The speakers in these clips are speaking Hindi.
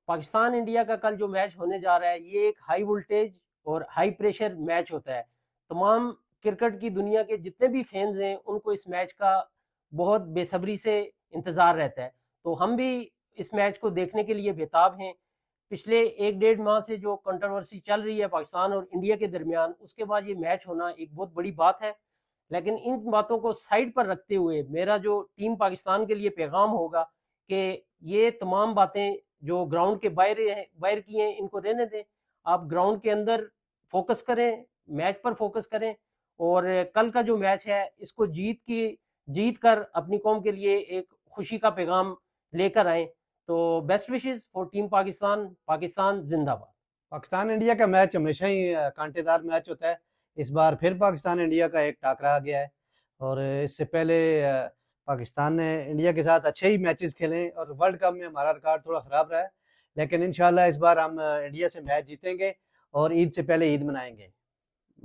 पाकिस्तान इंडिया का कल जो मैच होने जा रहा है ये एक हाई वोल्टेज और हाई प्रेशर मैच होता है। तमाम क्रिकेट की दुनिया के जितने भी फैंस हैं उनको इस मैच का बहुत बेसब्री से इंतज़ार रहता है। तो हम भी इस मैच को देखने के लिए बेताब हैं। पिछले एक डेढ़ माह से जो कंट्रोवर्सी चल रही है पाकिस्तान और इंडिया के दरमियान, उसके बाद ये मैच होना एक बहुत बड़ी बात है। लेकिन इन बातों को साइड पर रखते हुए मेरा जो टीम पाकिस्तान के लिए पैगाम होगा कि ये तमाम बातें जो ग्राउंड के बाहर की हैं इनको रहने दें। आप ग्राउंड के अंदर फोकस करें, मैच पर फोकस करें और कल का जो मैच है इसको जीत कर अपनी कौम के लिए एक खुशी का पैगाम लेकर आए। तो best wishes for team Pakistan. Pakistan जिंदाबाद। पाकिस्तान इंडिया का मैच हमेशा ही कांटेदार मैच होता है। इस बार फिर पाकिस्तान इंडिया का एक टाकरा आ गया है। और इससे पहले पाकिस्तान ने इंडिया के साथ अच्छे ही मैचेस खेले और वर्ल्ड कप में हमारा रिकॉर्ड थोड़ा खराब रहा है। लेकिन इंशाल्लाह इस बार हम इंडिया से मैच जीतेंगे और ईद से पहले ईद मनाएंगे।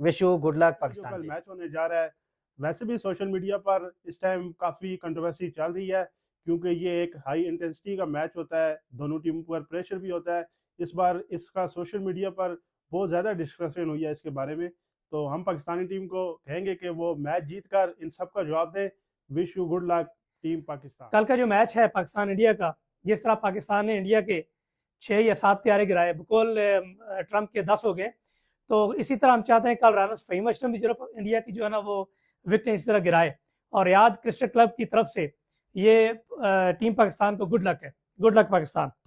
विश यू गुड लक जो पाकिस्तान कल टीम। मैच होने जा रहा है, वैसे भी सोशल मीडिया पर इस टाइम काफ़ी कंट्रोवर्सी चल रही है, क्योंकि ये एक हाई इंटेंसिटी का मैच होता है, दोनों टीमों पर प्रेशर भी होता है। इस बार इसका सोशल मीडिया पर बहुत ज़्यादा डिस्कशन हुई है इसके बारे में। तो हम पाकिस्तानी टीम को कहेंगे कि वो मैच जीत कर इन सब का जवाब दें। Wish you good luck team Pakistan. कल का जो मैच है पाकिस्तान इंडिया का, जिस तरह पाकिस्तान ने इंडिया के 6 या 7 तैयारे गिराए, बिल्कुल ट्रम्प के 10 हो गए। तो इसी तरह हम चाहते हैं कल राना फ़हीम अशरफ भी जो इंडिया की जो है ना वो विकेट इसी तरह गिराए। और याद क्रिकेट क्लब की तरफ से ये टीम पाकिस्तान को गुड लक है। Good luck Pakistan.